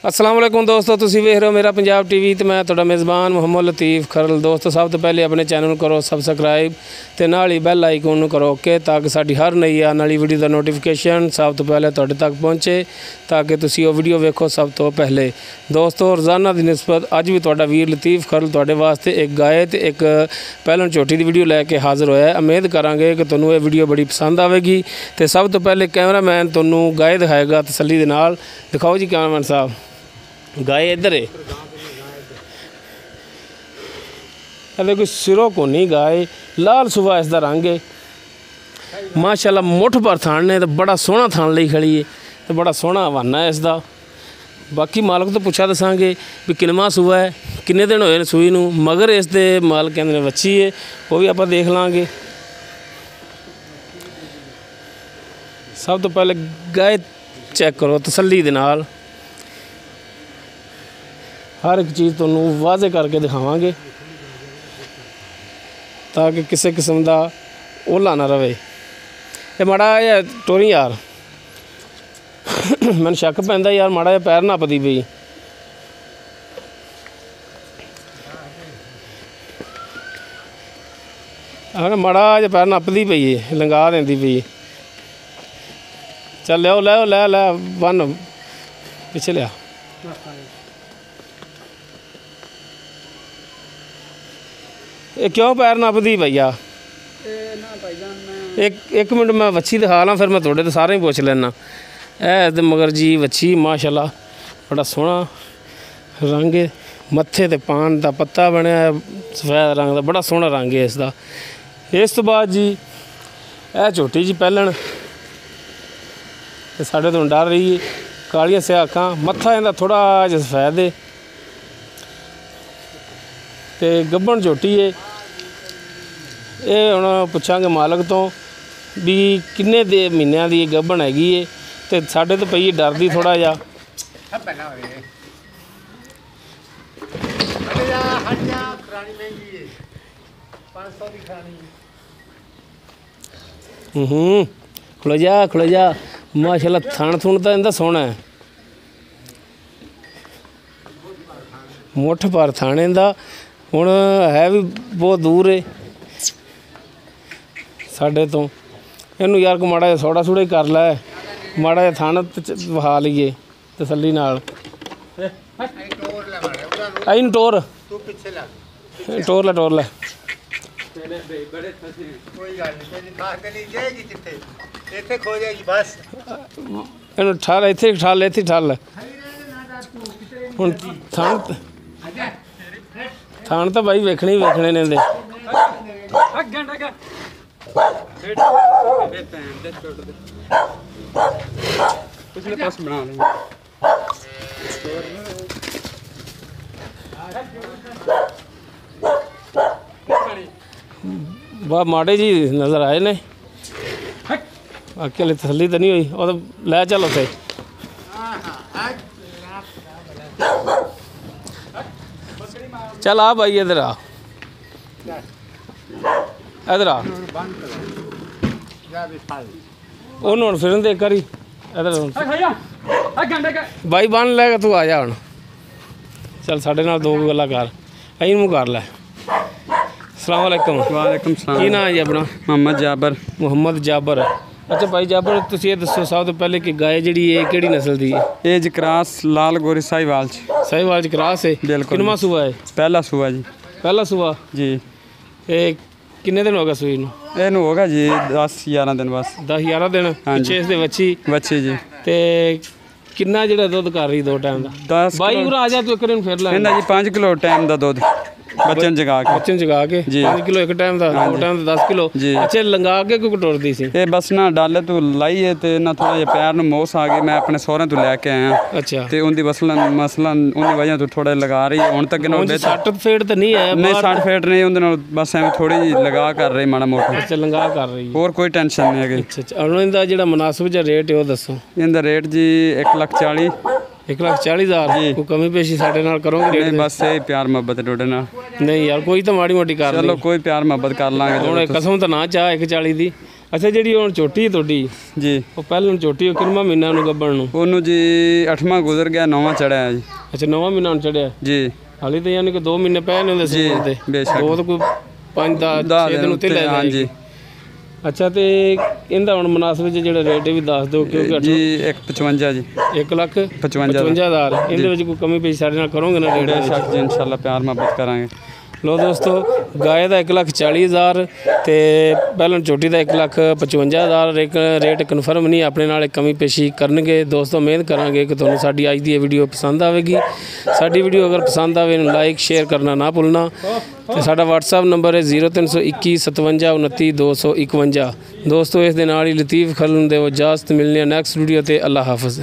अस्सलाम वालेकुम दोस्तों, तुसीं वेख रहे हो मेरा पंजाब टीवी तो मैं तुहाडा मेज़बान मुहम्मद लतीफ़ खरल। दोस्तों सब तो पहले अपने चैनल नूं करो सबसक्राइब ते नाल ही बैल आइकन नूं करो ओके, ताकि साडी हर नई आने वाली वीडियो का नोटिफिकेशन सब तो पहले तुहाडे तक पहुँचे, ताकि तुसीं वो वीडियो वेखो सब तो पहले। दोस्तों रोज़ाना की निस्बत अज भी तुहाडा वीर लतीफ़ खरल तुहाडे वास्ते एक गाय ते एक पहलन झोटी की वीडियो लैके हाज़र होया। उम्मीद करांगे कि तुहानूं ये वीडियो बड़ी पसंद आवेगी। तो सब तो पहले कैमरामैन तुहानूं गाय दिखाएगा तसल्ली दे नाल। दिखाओ जी कैमरामैन साहब, गाय इधर है। देखो सिरों को नहीं गाय, लाल सुबह इसका रंग है माशाल्लाह। मुठ पर थान ने तो बड़ा सोहना थान ली खड़ी है, तो बड़ा सोहना हवाना है इसका। बाकी मालक तो पुछा दसांगे भी किनवा सूआ है, किन्ने दिन होए सूई नूं, मगर इस दे मालक कहंदे ने वच्छी है, वो भी आपां देख लांगे। सब तो पहले गाय चेक करो तसल्ली दे नाल, हर एक चीज़ तुहानूं वाज़े करके दिखावांगे ताकि किसी किस्म का ओला ना रहे। ये माड़ा या टोरी यार मैंने शक पैंदा यार, माड़ा या पैर नपदी पई। माड़ा जा पैर नपदी पई है, लंगा देंदी पई। चल लिया लै लै लै बन पिछे लिया। ये क्यों पैर नपदी भैया? एक मिनट मैं वच्छी दिखा ला, फिर मैं थोड़े तो सारे ही पुछ लेना। ए मगर जी वच्छी माशाल्लाह बड़ा सोहना रंग है, मत्थे ते पान का पत्ता बनया सफेद रंग का, बड़ा सोहना रंग है इसका। इस तो बाद जी ए झोटी जी पहलन साढ़े तो डर रही है, कालियां स्या अखां, मत्था इहदा थोड़ा जिहा सफेद है ते गब्बन झोटी है। ये हुण पुछांगे मालक तो भी किन्ने दे महीनों की गब्बन हैगी है, तो साढ़े तो पई डरदी थोड़ा जा। खलो जा माशाल्लाह, थण थुण तो इनका सोहना है, मुठ पर थाने इनका। हुण है भी बहुत दूर है साढ़े तो, इनू यार को माड़ा सोड़ा सूड़ा ही कर लै, माड़ा जिहा थान वहा लीए तसल्ली नाल। आई टोर टोर लै इनू ठल इत्थे ठल इत्थे ठल। हुण थान तो भाई वेखने ही वेखने ने दे। वाह माड़े जी नज़र आए ने, बाकी हले तसल्ली तो नहीं हुई। वो तो लै चल उसे चल आ भाई, इधर आ इधर आ, ओनू हुण फिरन दे करी इधर भाई बन लेगा तू, आ जा हुण चल साढ़े नाल दो गल्लां कर, अहीं मूँह कर लै। अस्सलाम वालेकुम। वालेकुम सलाम। की नाम है जी अपना? मोहम्मद जाबर। मुहम्मद जाबर। अच्छा भाई जाबर, तुसीं ये दसो सब तो पहले कि गाय जिहड़ी है किहड़ी नस्ल दी है? एज क्रॉस लाल गोरी साहिवाल साहिवाल च क्रॉस है। बिल्कुल। किनवा सूआ है? पहला सूआ जी। पहला सूआ जी। ये किन्ने दिन हो गए सूई नूं? ਇਹਨੂੰ ਹੋਗਾ ਜੀ 10-11 ਦਿਨ ਬਸ। 10-11 दिन पिछे इसदे ਬੱਚੀ ਜੀ। ਤੇ ਕਿੰਨਾ ਜਿਹੜਾ ਦੁੱਧ ਕਰ ਰਹੀ ਦੋ ਟਾਈਮ ਦਾ? 10 ਬਾਈ ਉਰਾ ਆ ਜਾ ਤੂੰ ਇੱਕ ਦਿਨ ਫਿਰ ਲੈ। ਇਹਨਾਂ ਜੀ 5 ਕਿਲੋ ਟਾਈਮ ਦਾ ਦੁੱਧ बच्चन जगा के जी 5 किलो एक टाइम का, दो टाइम का 10 किलो। अच्छा लंगा के क्यों टुरदी सी? ये बस ना डाले तो लाई है ते ना थोड़ा जिहा पैर में मोस आ गई, मैं अपने सोहरे तो लैके आया। अच्छा। ते उनदी मसलन उन्नी वजह तो थोड़ा लगा रही है हुण तक। सट फेट तो नहीं है? नहीं सट फेट नहीं, उनदे नाल बस एवें थोड़ी जी लगा कर रही माड़ा मोटा। अच्छा लंगा कर रही है, और कोई टेंशन नहीं है। अच्छा हुण इनदा जिहड़ा मुनासिब जिहा रेट है वो दसो। इनदा रेट जी 1,40,000 1,40,000 कोई कमी पेशी साढ़े नाल करोगे? नहीं बस यही प्यार मोहब्बत टोटे नाल। नहीं यार कोई तो माड़ी मोटी कर चलो कोई प्यार मोहब्बत कर लांगे। हुण कसम तो ना चाह 1,40 दी ਅੱਛਾ ਜਿਹੜੀ ਹੁਣ ਝੋਟੀ ਹੈ ਤੁਹਾਡੀ ਜੀ ਉਹ ਪਹਿਲਾਂ ਨੂੰ ਝੋਟੀ ਉਹ ਕਿੰਨਾ ਮਹੀਨਾ ਨੂੰ ਗੱਭਣ ਨੂੰ ਉਹਨੂੰ ਜੀ 8ਵਾਂ ਗੁਜ਼ਰ ਗਿਆ 9ਵਾਂ ਚੜਿਆ ਜੀ ਅੱਛਾ 9ਵਾਂ ਮਹੀਨਾ ਹੁਣ ਚੜਿਆ ਜੀ ਹਾਲੇ ਤਾਂ ਯਾਨੀ ਕਿ 2 ਮਹੀਨੇ ਪਏ ਨੇ ਉਹਦੇ ਜੀ ਸੂਣ ਤੇ ਬੇਸ਼ੱਕ ਦੋ ਤਾਂ ਕੋਈ 5 ਦਾ 6 ਦਿਨ ਉੱਤੇ ਲੈ ਜਾਏਗੀ ਹਾਂਜੀ ਅੱਛਾ ਤੇ ਇਹਦਾ ਹੁਣ ਮੁਨਾਸਬ ਚ ਜਿਹੜਾ ਰੇਟ ਵੀ ਦੱਸ ਦਿਓ ਕਿਉਂਕਿ ਜੀ 155 ਜੀ 1,55,000 ਇਹਦੇ ਵਿੱਚ ਕੋਈ ਕਮੀ ਪੇਸ਼ ਸਾਡੇ ਨਾਲ ਕਰੋਗੇ ਨਾ ਰੇਟ ਵਿੱਚ ਬੇਸ਼ੱਕ ਜੀ ਇਨਸ਼ਾਅੱਲਾ ਪਿਆਰ ਮੁਹੱਬਤ ਕਰਾਂਗੇ ਲੋ ਦੋਸਤੋ ਗਾਏ ਦਾ 1,40,000 ਤੇ ਪਹਿਲਾਂ ਝੋਟੀ ਦਾ 1,55,000 ਰੇਟ ਕਨਫਰਮ ਨਹੀਂ ਆਪਣੇ ਨਾਲ ਕਮੀ ਪੇਸ਼ੀ ਕਰਨਗੇ ਦੋਸਤੋ ਮਿਹਨਤ ਕਰਾਂਗੇ ਕਿ ਤੁਹਾਨੂੰ ਸਾਡੀ ਅੱਜ ਦੀ ਇਹ ਵੀਡੀਓ ਪਸੰਦ ਆਵੇਗੀ ਸਾਡੀ ਵੀਡੀਓ ਅਗਰ ਪਸੰਦ ਆਵੇ ਨੂੰ ਲਾਈਕ ਸ਼ੇਅਰ ਕਰਨਾ ਨਾ ਭੁੱਲਣਾ ਤੇ ਸਾਡਾ WhatsApp ਨੰਬਰ ਹੈ 0321 57 29 251 ਦੋਸਤੋ ਇਸ ਦੇ ਨਾਲ ਹੀ ਲਤੀਫ ਖਲਨ ਦੇ ਇਜਾਜ਼ਤ ਮਿਲਣੀ ਹੈ ਨੈਕਸਟ ਵੀਡੀਓ ਤੇ ਅੱਲਾ ਹਾਫਿਜ਼